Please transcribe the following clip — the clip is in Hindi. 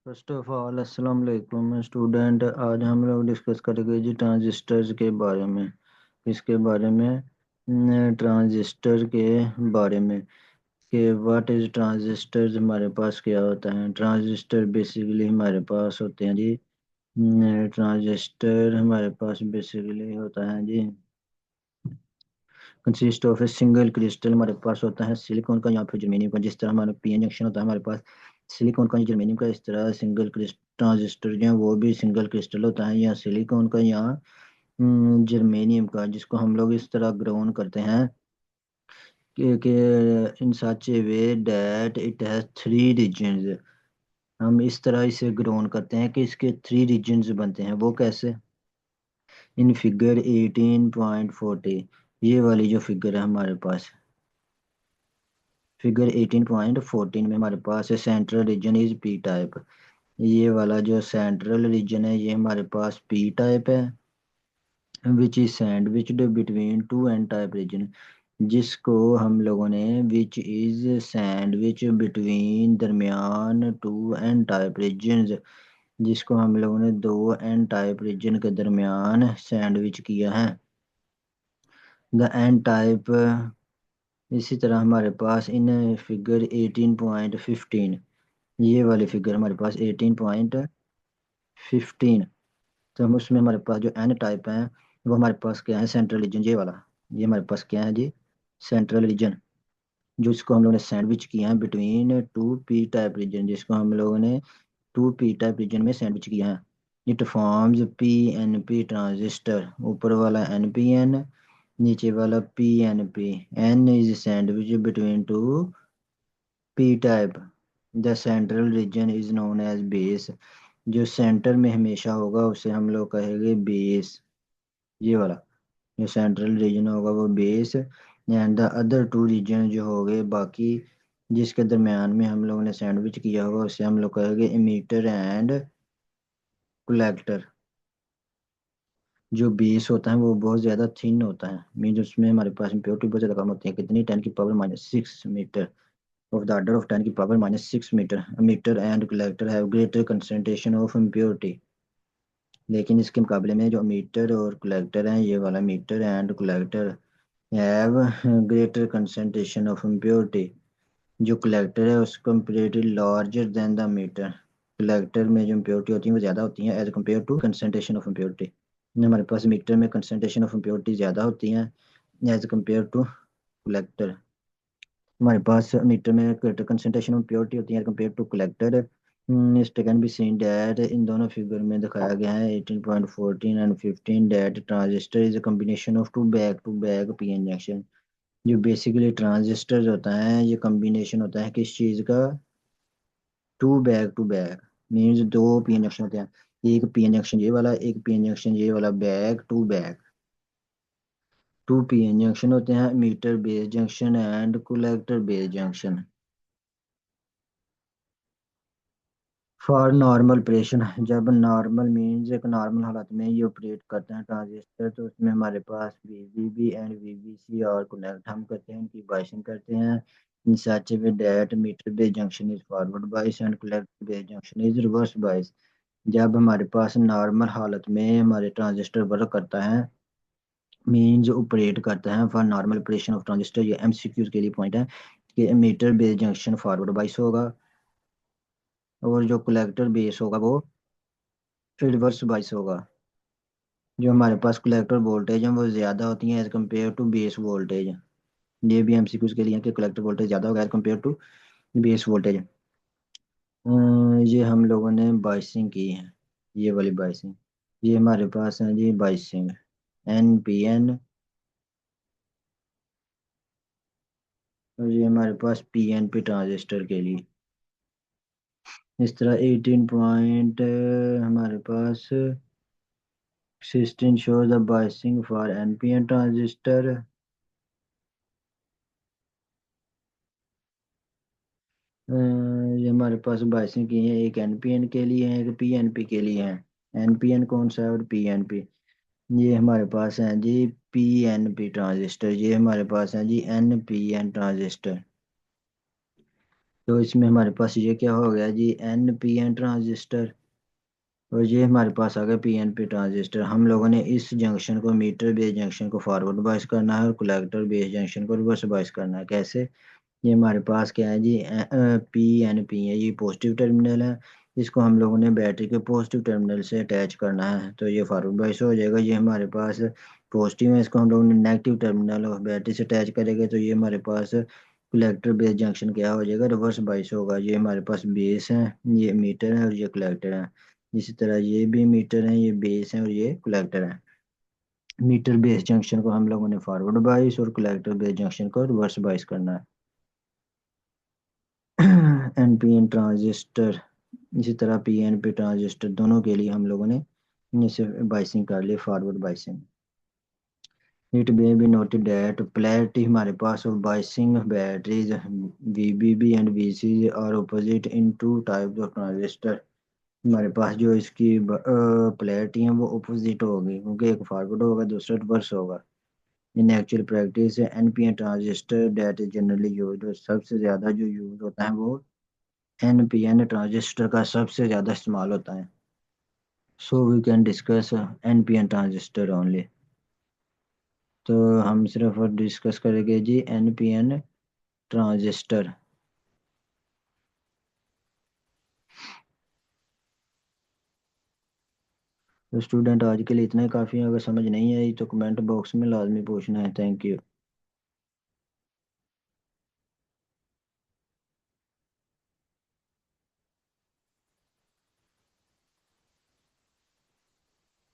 फर्स्ट ऑफ ऑल अस्सलाम वालेकुम स्टूडेंट। आज हम लोग डिस्कस करेंगे जी ट्रांजिस्टर्स के बारे में। इसके बारे में ट्रांजिस्टर के बारे में कि व्हाट इज ट्रांजिस्टर्स, हमारे पास क्या होता है। ट्रांजिस्टर बेसिकली हमारे पास होते हैं जी। ट्रांजिस्टर हमारे पास बेसिकली होता है जी, consist of a single crystal. हमारे पास होता है सिलिकॉन का या फिर जर्मेनियम का। जिस तरह हमारा पी एन जंक्शन होता है हमारे पास सिलिकॉन का या जर्मेनियम का, इस तरह सिंगल ट्रांजिस्टर जो है वो भी सिंगल क्रिस्टल होता है, या सिलिकॉन का या जर्मेनियम का, जिसको हम लोग इस तरह ग्राउंड करते हैं कि in such a way that it has three reasons. हम इस तरह इसे ग्राउंड करते हैं कि इसके थ्री रीजन्स बनते हैं। वो कैसे? इन फिगर 18.40, ये वाली जो फिगर है हमारे पास, फिगर 18.14 में हमारे पास है central region is P type. ये वाला जो सेंट्रल रीजन है ये हमारे पास पी टाइप है, which is sandwiched between two N type region, जिसको हम लोगों ने विच इज सैंडविच बिटवीन दरमियान टू एन टाइप रीजन, जिसको हम लोगों ने दो एन टाइप रीजन के दरमियान सैंडविच किया है। द एन टाइप, इसी तरह हमारे पास इन फिगर 18.15, ये वाली फिगर हमारे पास 18.15, तो हम उसमें हमारे पास जो एन टाइप है वो हमारे पास क्या है, सेंट्रल रीजन ये वाला। ये हमारे पास क्या है जी, सेंट्रल रीजन, जो इसको हम लोगों ने सैंडविच किया है between two P type region, जिसको हम लोगों ने टू पी टाइप रीजन में सैंडविच किया है। It forms P N P transistor, ऊपर वाला एन पी एन, नीचे वाला P N P. N is sandwich between two P type. The central region is known as base, जो सेंटर में हमेशा होगा उसे हम लोग कहेंगे बेस। ये वाला जो सेंट्रल रीजन होगा वो base, and the other two region जो हो गए बाकी, जिसके दरमियान में हम लोगों ने सैंडविच किया होगा उसे हम लोग कहेंगे इमीटर एंड कलेक्टर। जो बेस होता है वो बहुत ज़्यादा थिन होता है, मीन उसमें हमारे पास इम्प्योरिटी बहुत ज़्यादा कम होती है। कितनी? 10⁻⁶मीटर, of the order of 10⁻⁶ meter. A meter and collector have greater concentration of impurity. लेकिन इसके मुकाबले में जो मीटर और कलेक्टर हैं, ये वाला emitter and collector have greater concentration of impurity। जो कलेक्टर है उसको comparatively larger than the emitter. Collector में जो impurity होती है वो ज़्यादा होती है as compare to concentration of impurity। हमारे पास मीटर में कंसंट्रेशन ऑफ impurity ज़्यादा होती है एज कम्पेयर टू कलेक्टर। हमारे पास मीटर में ग्रेटर कंसंट्रेशन ऑफ प्योरिटी होती है compare to collector. This can be seen that इन दोनों फिगर में दिखाया गया है 18.14 and 15 that transistor is a combination of two back PN junction. जो बेसिकली ट्रांजिस्टर होता है ये कॉम्बिनेशन होता है किस चीज़ का? टू बैक मीन्स दो पीएन जंक्शन होते हैं। एक पीएन जंक्शन ये वाला, एक पीएन जंक्शन ये वाला, back to back. Two PN junction होते हैं, emitter base junction and collector base junction. For normal operation, जब नॉर्मल मीन्स एक नॉर्मल हालत में ये ऑपरेट करते हैं ट्रांजिस्टर, तो उसमें हमारे पास वीवीबी एंड वीवीसी और कनेक्ट हम करते हैं, इनकी बाइसिंग करते हैं in such way that emitter base junction is forward bias and collector base junction is reverse bias. जब हमारे पास नॉर्मल हालत में हमारे ट्रांजिस्टर वर्क करता है, मीन्स ऑपरेट करता है for normal operation of transistor, ये एमसीक्यू के लिए पॉइंट है कि मीटर बेस जंक्शन फॉरवर्ड बाइस होगा और जो कलेक्टर बेस होगा वो फिर रिवर्स बाइस होगा। जो हमारे पास कलेक्टर वोल्टेज है वो ज़्यादा होती है as compare to base voltage. ये भी एमसीक्यूज के लिए है कि कलेक्टर वोल्टेज ज़्यादा होगा as compare to base voltage. ये हम लोगों ने बाइसिंग की है, ये वाली बाइसिंग। ये हमारे पास है जी बाइसिंग, एन पी एन, और ये हमारे पास पी एन पी ट्रांजिस्टर के लिए। इस तरह 18 पॉइंट हमारे पास 16 shows the biasing for NPN transistor। ये हमारे पास बाइसिंग की है, एक एनपीएन के लिए है एक पीएनपी के लिए है। एनपीएन कौन सा है और पीएनपी? ये हमारे पास है जी पीएनपी ट्रांजिस्टर, ये हमारे पास है जी एनपीएन ट्रांजिस्टर। तो इसमें हमारे पास ये क्या हो गया जी, एन पी एन ट्रांजिस्टर, और ये हमारे पास आ गया पी एन पी ट्रांजिस्टर। हम लोगों ने इस जंक्शन को, मीटर बेस जंक्शन को फॉरवर्ड बायस करना है और कलेक्टर बेस जंक्शन को रिवर्स बायस करना है। कैसे? ये हमारे पास क्या है जी, पी एन पी है, ये पॉजिटिव टर्मिनल है। इसको हम लोगों ने बैटरी के पॉजिटिव टर्मिनल से अटैच करना है, तो ये फॉरवर्ड बायस हो जाएगा। ये हमारे पास पॉजिटिव है, इसको हम लोगों ने नेगेटिव टर्मिनल और बैटरी से अटैच करेंगे, तो ये हमारे पास कलेक्टर बेस जंक्शन क्या हो जाएगा, रिवर्स बायस होगा। ये हमारे पास बेस है, ये मीटर है और ये कलेक्टर है। इसी तरह ये भी मीटर है, ये बेस है और ये कलेक्टर है। मीटर बेस जंक्शन को हम लोगों ने फॉरवर्ड बायस और कलेक्टर बेस जंक्शन को रिवर्स बायस करना है। एनपीएन ट्रांजिस्टर, इसी तरह पीएनपी ट्रांजिस्टर दोनों के लिए हम लोगों ने इसे बाइसिंग कर ली, forward biasing. It may be noted that polarity हमारे पास of biasing batteries VBB and VCC are opposite in two types of transistor। हमारे पास जो इसकी पोलैरिटी है वो अपोजिट होगी, क्योंकि एक फॉरवर्ड होगा दूसरा रिवर्स होगा। इन actual practice NPN transistor that is generally used, सबसे ज्यादा जो यूज होता है वो एनपीएन ट्रांजिस्टर का सबसे ज्यादा इस्तेमाल होता है। So we can discuss NPN transistor only. तो हम सिर्फ डिस्कस करेंगे जी एनपीएन ट्रांजिस्टर। तो स्टूडेंट आज के लिए इतना ही काफ़ी है, अगर समझ नहीं आई तो कमेंट बॉक्स में लाजमी पूछना है। Thank you.